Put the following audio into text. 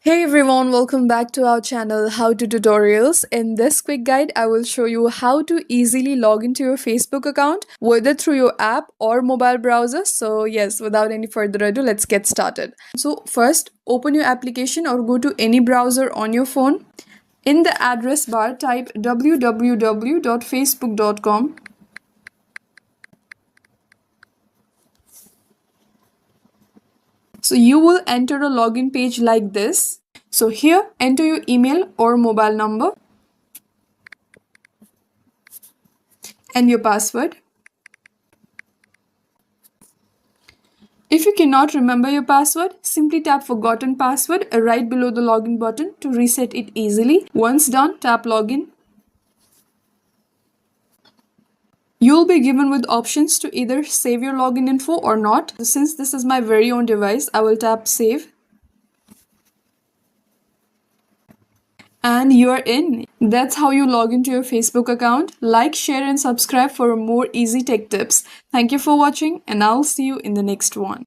Hey everyone, welcome back to our channel How to Tutorials. In this quick guide, I will show you how to easily log into your Facebook account, whether through your app or mobile browser. So yes, without any further ado, let's get started. So first, open your application or go to any browser on your phone. In the address bar, type www.facebook.com. So you will enter a login page like this. So here, enter your email or mobile number and your password. If you cannot remember your password, simply tap Forgotten Password right below the login button to reset it easily. Once done, tap Login. You'll be given with options to either save your login info or not. Since this is my very own device, I will tap Save. And you're in. That's how you log into your Facebook account. Like, share, and subscribe for more easy tech tips. Thank you for watching, and I'll see you in the next one.